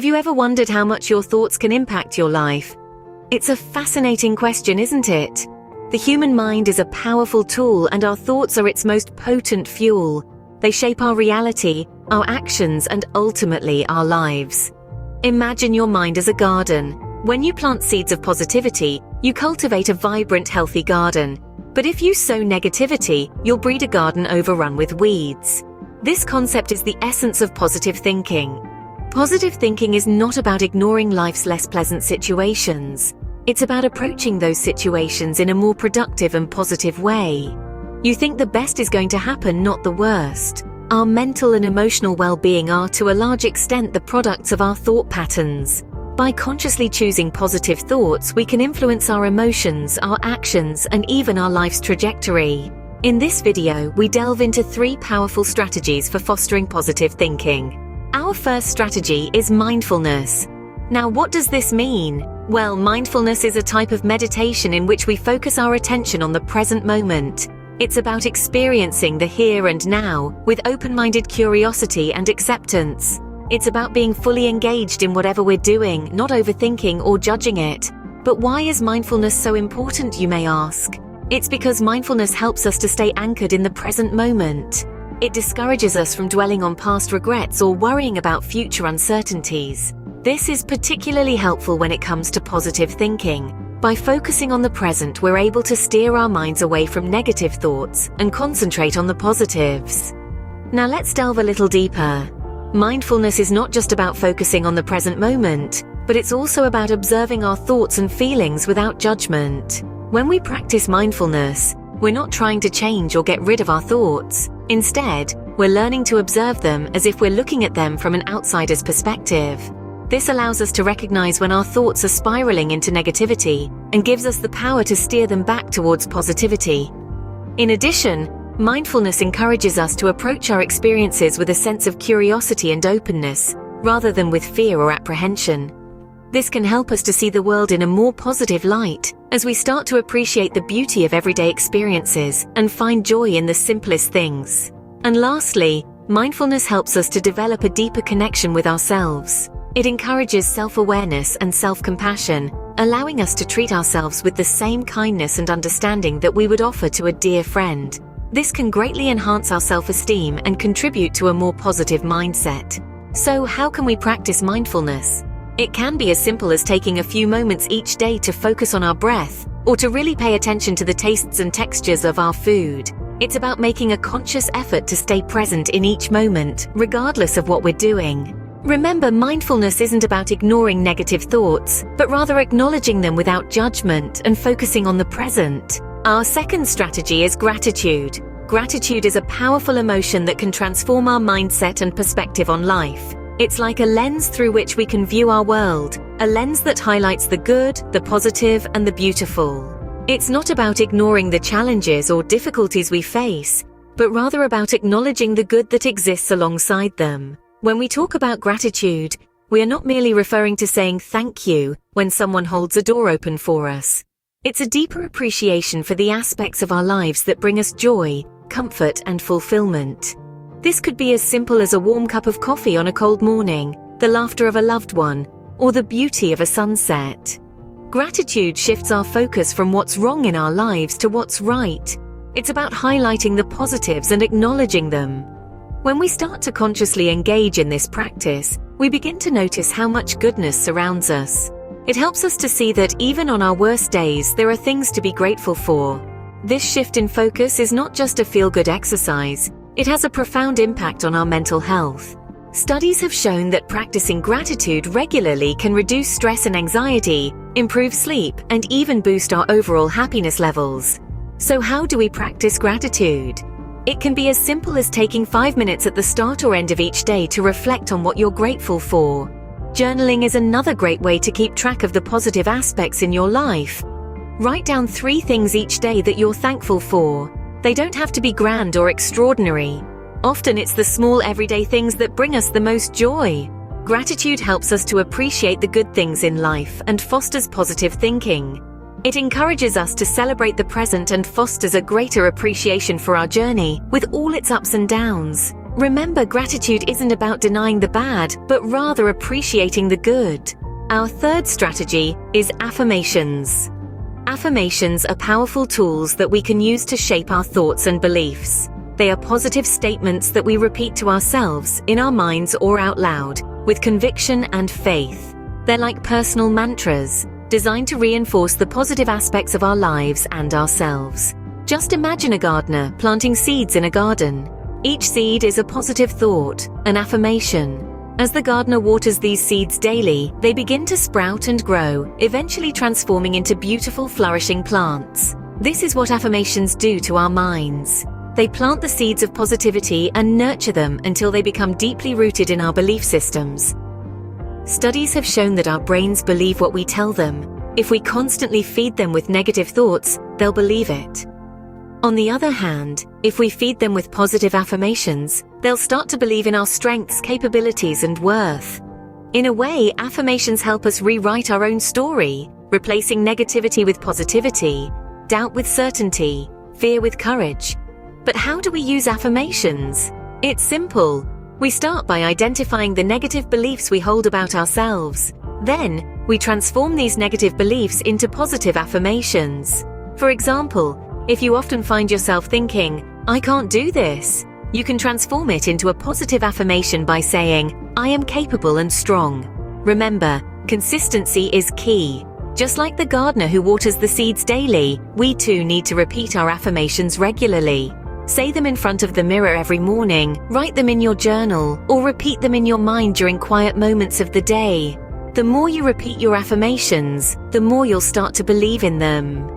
Have you ever wondered how much your thoughts can impact your life? It's a fascinating question, isn't it? The human mind is a powerful tool, and our thoughts are its most potent fuel. They shape our reality, our actions, and ultimately our lives. Imagine your mind as a garden. When you plant seeds of positivity, you cultivate a vibrant, healthy garden. But if you sow negativity, you'll breed a garden overrun with weeds. This concept is the essence of positive thinking. Positive thinking is not about ignoring life's less pleasant situations. It's about approaching those situations in a more productive and positive way. You think the best is going to happen, not the worst. Our mental and emotional well-being are to a large extent the products of our thought patterns. By consciously choosing positive thoughts, we can influence our emotions, our actions, and even our life's trajectory. In this video, we delve into 3 powerful strategies for fostering positive thinking. Our first strategy is mindfulness. Now, what does this mean? Well, mindfulness is a type of meditation in which we focus our attention on the present moment. It's about experiencing the here and now with open-minded curiosity and acceptance. It's about being fully engaged in whatever we're doing, not overthinking or judging it. But why is mindfulness so important, you may ask? It's because mindfulness helps us to stay anchored in the present moment. It discourages us from dwelling on past regrets or worrying about future uncertainties. This is particularly helpful when it comes to positive thinking. By focusing on the present, we're able to steer our minds away from negative thoughts and concentrate on the positives. Now let's delve a little deeper. Mindfulness is not just about focusing on the present moment, but it's also about observing our thoughts and feelings without judgment. When we practice mindfulness, we're not trying to change or get rid of our thoughts. Instead, we're learning to observe them as if we're looking at them from an outsider's perspective. This allows us to recognize when our thoughts are spiraling into negativity and gives us the power to steer them back towards positivity. In addition, mindfulness encourages us to approach our experiences with a sense of curiosity and openness, rather than with fear or apprehension. This can help us to see the world in a more positive light, as we start to appreciate the beauty of everyday experiences and find joy in the simplest things. And lastly, mindfulness helps us to develop a deeper connection with ourselves. It encourages self-awareness and self-compassion, allowing us to treat ourselves with the same kindness and understanding that we would offer to a dear friend. This can greatly enhance our self-esteem and contribute to a more positive mindset. So, how can we practice mindfulness? It can be as simple as taking a few moments each day to focus on our breath, or to really pay attention to the tastes and textures of our food. It's about making a conscious effort to stay present in each moment, regardless of what we're doing. Remember, mindfulness isn't about ignoring negative thoughts, but rather acknowledging them without judgment and focusing on the present. Our second strategy is gratitude. Gratitude is a powerful emotion that can transform our mindset and perspective on life. It's like a lens through which we can view our world, a lens that highlights the good, the positive, and the beautiful. It's not about ignoring the challenges or difficulties we face, but rather about acknowledging the good that exists alongside them. When we talk about gratitude, we are not merely referring to saying thank you when someone holds a door open for us. It's a deeper appreciation for the aspects of our lives that bring us joy, comfort, and fulfillment. This could be as simple as a warm cup of coffee on a cold morning, the laughter of a loved one, or the beauty of a sunset. Gratitude shifts our focus from what's wrong in our lives to what's right. It's about highlighting the positives and acknowledging them. When we start to consciously engage in this practice, we begin to notice how much goodness surrounds us. It helps us to see that even on our worst days, there are things to be grateful for. This shift in focus is not just a feel-good exercise. It has a profound impact on our mental health. Studies have shown that practicing gratitude regularly can reduce stress and anxiety, improve sleep, and even boost our overall happiness levels. So how do we practice gratitude? It can be as simple as taking 5 minutes at the start or end of each day to reflect on what you're grateful for. Journaling is another great way to keep track of the positive aspects in your life. Write down 3 things each day that you're thankful for. They don't have to be grand or extraordinary. Often it's the small everyday things that bring us the most joy. Gratitude helps us to appreciate the good things in life and fosters positive thinking. It encourages us to celebrate the present and fosters a greater appreciation for our journey, with all its ups and downs. Remember, gratitude isn't about denying the bad, but rather appreciating the good. Our third strategy is affirmations. Affirmations are powerful tools that we can use to shape our thoughts and beliefs. They are positive statements that we repeat to ourselves, in our minds or out loud, with conviction and faith. They're like personal mantras, designed to reinforce the positive aspects of our lives and ourselves. Just imagine a gardener planting seeds in a garden. Each seed is a positive thought, an affirmation. As the gardener waters these seeds daily, they begin to sprout and grow, eventually transforming into beautiful, flourishing plants. This is what affirmations do to our minds. They plant the seeds of positivity and nurture them until they become deeply rooted in our belief systems. Studies have shown that our brains believe what we tell them. If we constantly feed them with negative thoughts, they'll believe it. On the other hand, if we feed them with positive affirmations, they'll start to believe in our strengths, capabilities, and worth. In a way, affirmations help us rewrite our own story, replacing negativity with positivity, doubt with certainty, fear with courage. But how do we use affirmations? It's simple. We start by identifying the negative beliefs we hold about ourselves. Then, we transform these negative beliefs into positive affirmations. For example, if you often find yourself thinking, "I can't do this," you can transform it into a positive affirmation by saying, "I am capable and strong." Remember, consistency is key. Just like the gardener who waters the seeds daily, we too need to repeat our affirmations regularly. Say them in front of the mirror every morning, write them in your journal, or repeat them in your mind during quiet moments of the day. The more you repeat your affirmations, the more you'll start to believe in them.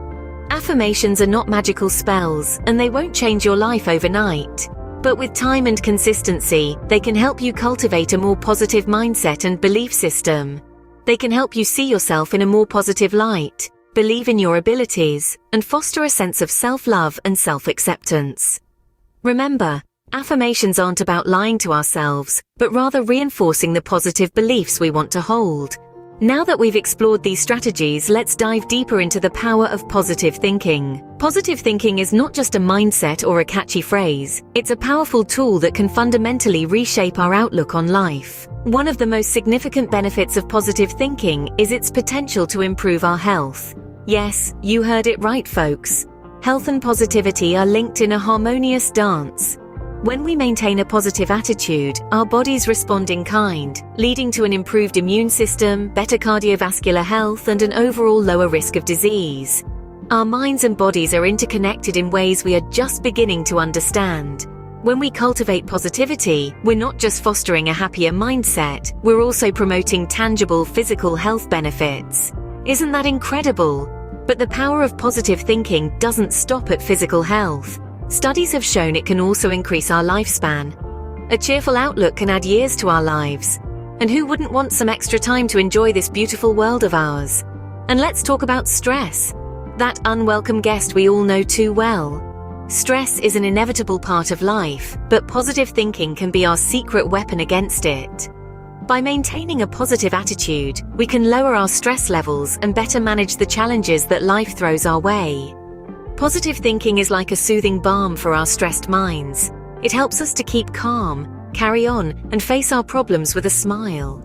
Affirmations are not magical spells, and they won't change your life overnight. But with time and consistency, they can help you cultivate a more positive mindset and belief system. They can help you see yourself in a more positive light, believe in your abilities, and foster a sense of self-love and self-acceptance. Remember, affirmations aren't about lying to ourselves, but rather reinforcing the positive beliefs we want to hold. Now that we've explored these strategies, let's dive deeper into the power of positive thinking. Positive thinking is not just a mindset or a catchy phrase. It's a powerful tool that can fundamentally reshape our outlook on life. One of the most significant benefits of positive thinking is its potential to improve our health. Yes, you heard it right, folks. Health and positivity are linked in a harmonious dance. When we maintain a positive attitude, our bodies respond in kind, leading to an improved immune system, better cardiovascular health, and an overall lower risk of disease. Our minds and bodies are interconnected in ways we are just beginning to understand. When we cultivate positivity, we're not just fostering a happier mindset, we're also promoting tangible physical health benefits. Isn't that incredible? But the power of positive thinking doesn't stop at physical health. Studies have shown it can also increase our lifespan. A cheerful outlook can add years to our lives. And who wouldn't want some extra time to enjoy this beautiful world of ours? And let's talk about stress. That unwelcome guest we all know too well. Stress is an inevitable part of life, but positive thinking can be our secret weapon against it. By maintaining a positive attitude, we can lower our stress levels and better manage the challenges that life throws our way. Positive thinking is like a soothing balm for our stressed minds. It helps us to keep calm, carry on, and face our problems with a smile.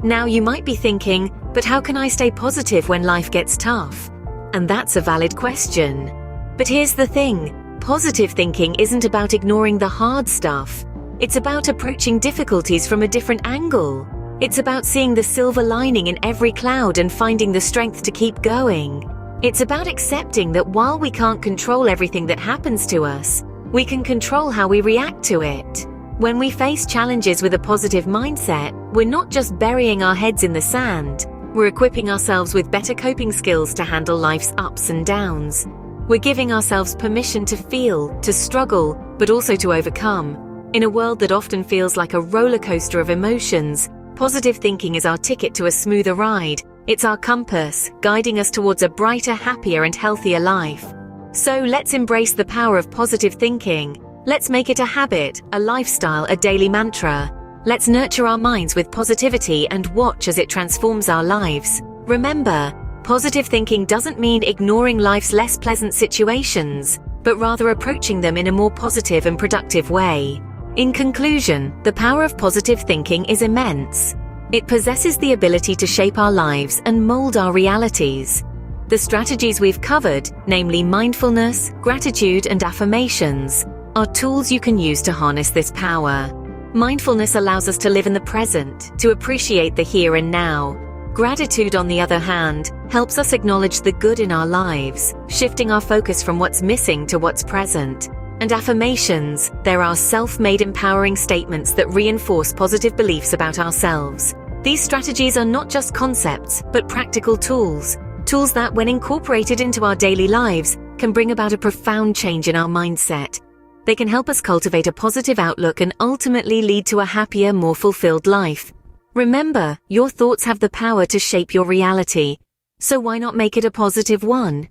Now you might be thinking, but how can I stay positive when life gets tough? And that's a valid question. But here's the thing, positive thinking isn't about ignoring the hard stuff. It's about approaching difficulties from a different angle. It's about seeing the silver lining in every cloud and finding the strength to keep going. It's about accepting that while we can't control everything that happens to us, we can control how we react to it. When we face challenges with a positive mindset, we're not just burying our heads in the sand, we're equipping ourselves with better coping skills to handle life's ups and downs. We're giving ourselves permission to feel, to struggle, but also to overcome. In a world that often feels like a roller coaster of emotions, positive thinking is our ticket to a smoother ride. It's our compass, guiding us towards a brighter, happier, and healthier life. So let's embrace the power of positive thinking. Let's make it a habit, a lifestyle, a daily mantra. Let's nurture our minds with positivity and watch as it transforms our lives. Remember, positive thinking doesn't mean ignoring life's less pleasant situations, but rather approaching them in a more positive and productive way. In conclusion, the power of positive thinking is immense. It possesses the ability to shape our lives and mold our realities. The strategies we've covered, namely mindfulness, gratitude, and affirmations, are tools you can use to harness this power. Mindfulness allows us to live in the present, to appreciate the here and now. Gratitude, on the other hand, helps us acknowledge the good in our lives, shifting our focus from what's missing to what's present. And affirmations, there are self-made empowering statements that reinforce positive beliefs about ourselves. These strategies are not just concepts, but practical tools. Tools that, when incorporated into our daily lives, can bring about a profound change in our mindset. They can help us cultivate a positive outlook and ultimately lead to a happier, more fulfilled life. Remember, your thoughts have the power to shape your reality. So why not make it a positive one?